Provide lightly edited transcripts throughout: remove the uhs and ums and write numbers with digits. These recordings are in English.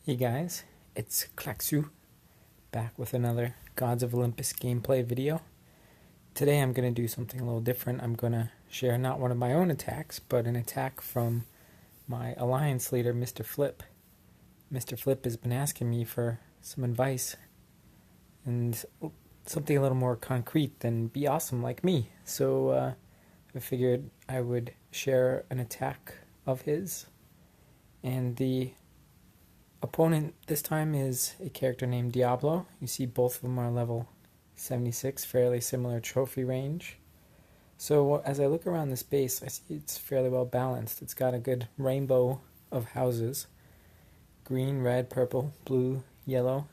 Hey guys, it's Klaxu, back with another Gods of Olympus gameplay video. Today I'm going to do something a little different. I'm going to share not one of my own attacks, but an attack from my alliance leader, Mr.Flip. Mr.Flip has been asking me for some advice and something a little more concrete than be awesome like me. So I figured I would share an attack of his, and the opponent this time is a character named Diablo. You see both of them are level 76, fairly similar trophy range. So as I look around this base, I see it's fairly well balanced. It's got a good rainbow of houses. Green, red, purple, blue, yellow.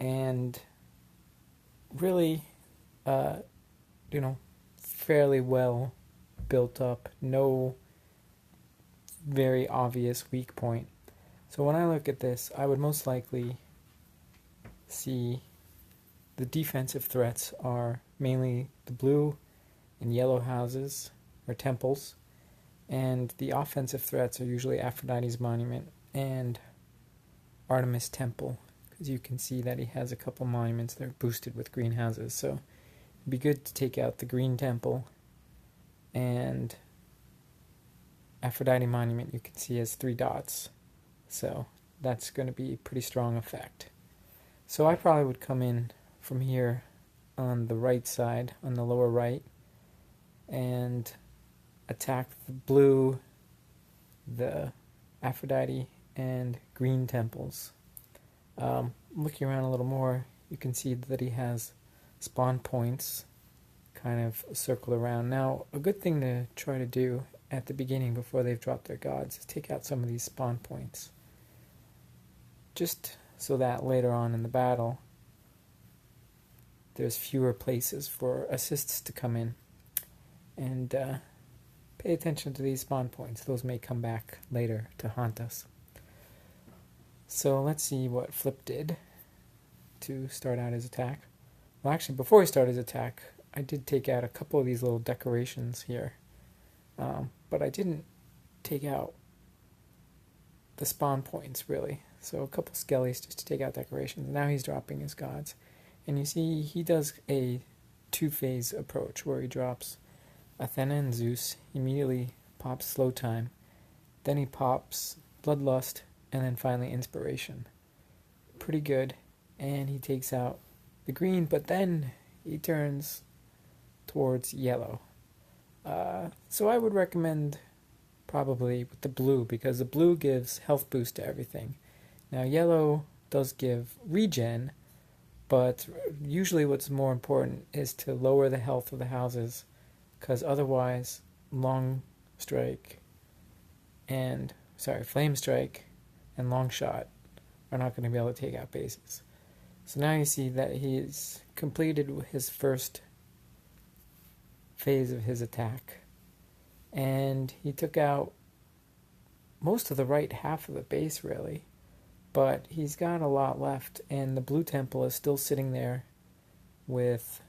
And really, fairly well built up. No very obvious weak point. So when I look at this, I would most likely see the defensive threats are mainly the blue and yellow houses, or temples, and the offensive threats are usually Aphrodite's Monument and Artemis Temple, because you can see that he has a couple monuments that are boosted with green houses, so it'd be good to take out the green temple, and Aphrodite Monument you can see has 3 dots. So that's going to be a pretty strong effect. So I probably would come in from here on the right side, on the lower right, and attack the blue, the Aphrodite, and green temples. Looking around a little more, you can see that he has spawn points kind of circled around. Now, a good thing to try to do at the beginning before they've dropped their gods is take out some of these spawn points, just so that later on in the battle there's fewer places for assists to come in. And pay attention to these spawn points. Those may come back later to haunt us. So let's see what Flip did to start out his attack. Well, actually, before he started his attack, I did take out a couple of these little decorations here. But I didn't take out the spawn points, really. So a couple skellies just to take out decorations. Now he's dropping his gods. And you see he does a 2-phase approach where he drops Athena and Zeus, immediately pops Slow Time, then he pops Bloodlust, and then finally Inspiration. Pretty good. And he takes out the green, but then he turns towards yellow. So I would recommend probably with the blue, because the blue gives health boost to everything. Now yellow does give regen, but usually what's more important is to lower the health of the houses, because otherwise Flame Strike and Long Shot are not going to be able to take out bases. So now you see that he's completed his first phase of his attack, and he took out most of the right half of the base, really, but he's got a lot left, and the blue temple is still sitting there with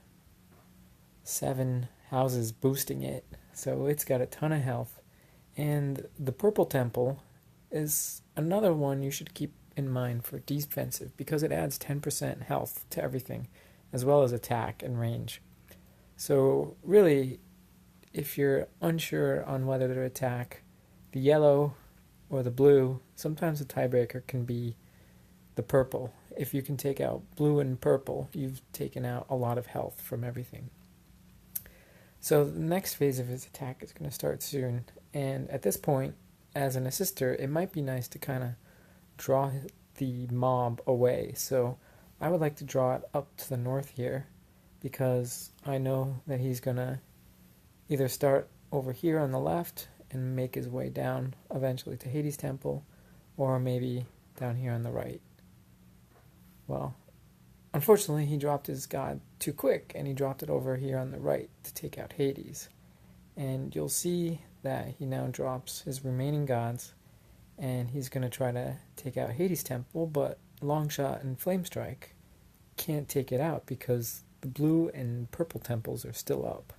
7 houses boosting it, so it's got a ton of health. And the purple temple is another one you should keep in mind for defensive, because it adds 10% health to everything, as well as attack and range. So really, if you're unsure on whether to attack the yellow or the blue, sometimes the tiebreaker can be the purple. If you can take out blue and purple, you've taken out a lot of health from everything. So the next phase of his attack is going to start soon, and at this point, as an assister, it might be nice to kind of draw the mob away. So I would like to draw it up to the north here, because I know that he's going to either start over here on the left and make his way down eventually to Hades Temple, or maybe down here on the right. Well, unfortunately he dropped his god too quick, and he dropped it over here on the right to take out Hades. And you'll see that he now drops his remaining gods, and he's going to try to take out Hades Temple, but Longshot and Flame Strike can't take it out because the blue and purple temples are still up.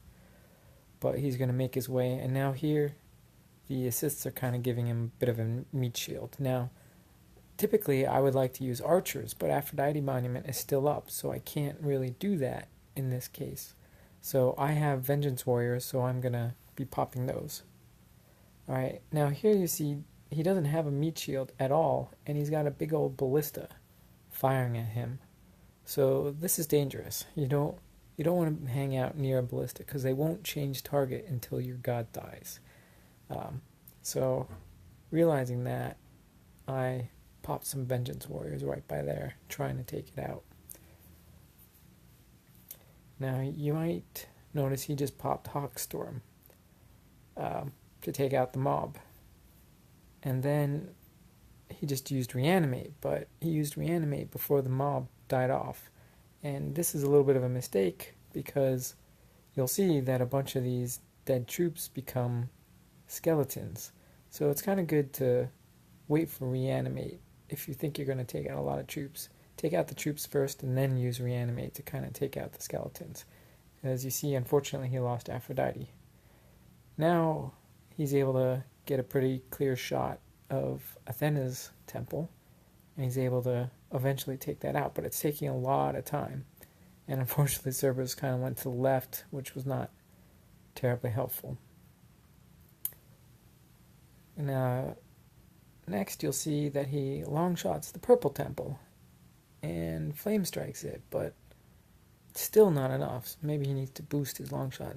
But he's going to make his way, and now here the assists are kind of giving him a bit of a meat shield. Now, typically I would like to use archers, but Aphrodite Monument is still up, so I can't really do that in this case. So I have Vengeance Warriors, so I'm going to be popping those. Alright, now here you see he doesn't have a meat shield at all, and he's got a big old ballista firing at him. So this is dangerous. You don't want to hang out near a ballista because they won't change target until your god dies. So realizing that, I popped some Vengeance Warriors right by there, trying to take it out. Now you might notice he just popped Hawkstorm to take out the mob. And then he just used Reanimate, but he used Reanimate before the mob died off. And this is a little bit of a mistake because you'll see that a bunch of these dead troops become skeletons. So it's kind of good to wait for Reanimate if you think you're going to take out a lot of troops. Take out the troops first and then use Reanimate to kind of take out the skeletons. As you see, unfortunately, he lost Aphrodite. Now he's able to get a pretty clear shot of Athena's temple, and he's able to eventually take that out, but it's taking a lot of time. And unfortunately, Cerberus kind of went to the left, which was not terribly helpful. Now, next you'll see that he long shots the purple temple and flame strikes it, but still not enough. So maybe he needs to boost his long shot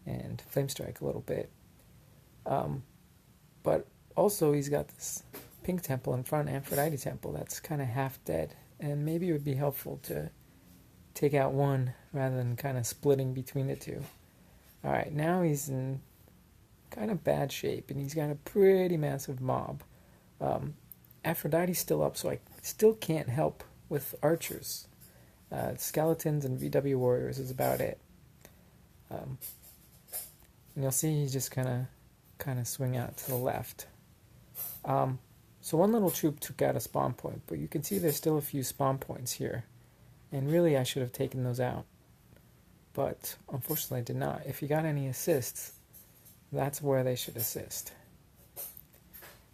and flame strike a little bit. But also he's got this pink temple in front, Aphrodite temple, that's kind of half dead, and maybe it would be helpful to take out one rather than kind of splitting between the two. Alright, now he's in kind of bad shape, and he's got a pretty massive mob. Aphrodite's still up, so I still can't help with archers. Skeletons and VW warriors is about it. And you'll see he's just kind of swing out to the left. So one little troop took out a spawn point, but you can see there's still a few spawn points here. And really I should have taken those out. But unfortunately I did not. If you got any assists, that's where they should assist.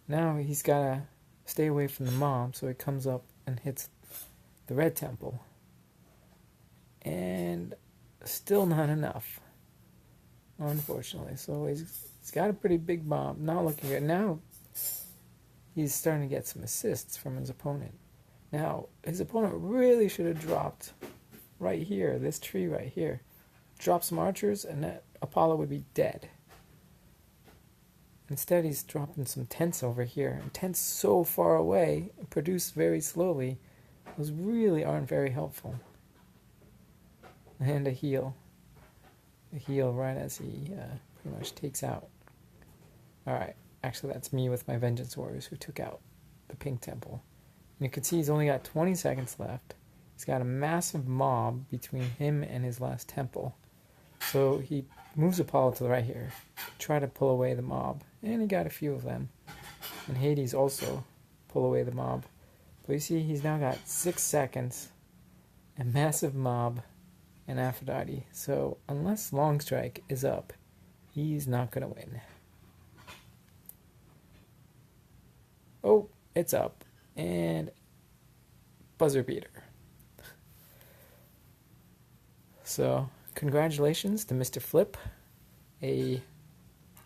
Now he's got to stay away from the mob, so he comes up and hits the red temple. And still not enough, unfortunately. So he's got a pretty big mob, not looking good. Now he's starting to get some assists from his opponent. Now, his opponent really should have dropped right here, this tree right here. Drop some archers, and that Apollo would be dead. Instead, he's dropping some tents over here. And tents so far away, and produce very slowly, those really aren't very helpful. And a heal. A heal right as he pretty much takes out. Alright, actually that's me with my Vengeance Warriors who took out the pink temple. And you can see he's only got 20 seconds left. He's got a massive mob between him and his last temple. So he moves Apollo to the right here, try to pull away the mob. And he got a few of them. And Hades also pull away the mob. But you see he's now got 6 seconds, a massive mob, and Aphrodite. So unless Long Strike is up, he's not going to win. Oh, it's up. And buzzer beater. So congratulations to Mr.Flip. A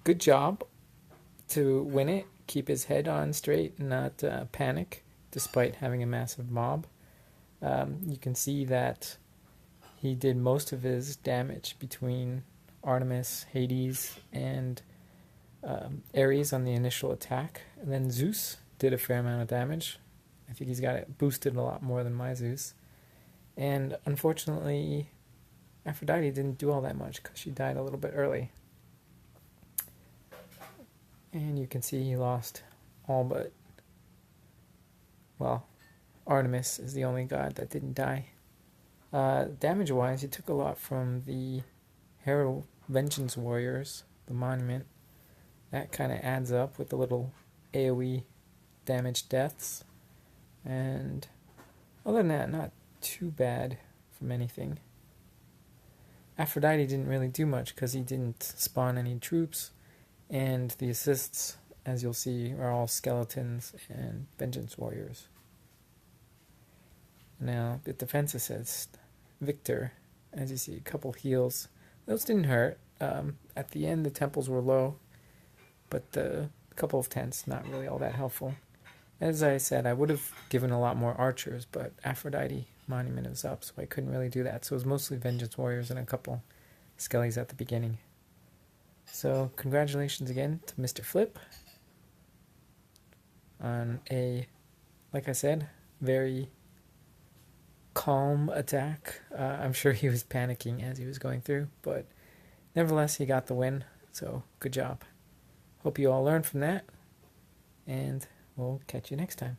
good job to win it. Keep his head on straight and not panic despite having a massive mob. You can see that he did most of his damage between Artemis, Hades, and Ares on the initial attack. And then Zeus did a fair amount of damage. I think he's got it boosted a lot more than my Zeus. And unfortunately, Aphrodite didn't do all that much because she died a little bit early. And you can see he lost all but, well, Artemis is the only god that didn't die. Damage-wise, he took a lot from the Hero Vengeance Warriors, the Monument. That kind of adds up with the little AoE damage deaths. And other than that, not too bad from anything. Aphrodite didn't really do much because he didn't spawn any troops, and the assists as you'll see, are all skeletons and vengeance warriors. Now, the defense assist, Victor, as you see, a couple heals. Those didn't hurt. At the end, the temples were low, but the couple of tents, not really all that helpful. As I said, I would have given a lot more archers, but Aphrodite Monument is up, so I couldn't really do that. So it was mostly vengeance warriors and a couple skellies at the beginning. So congratulations again to Mr. Flip on a, like I said, very calm attack. I'm sure he was panicking as he was going through, but nevertheless he got the win, so good job. Hope you all learned from that, and we'll catch you next time.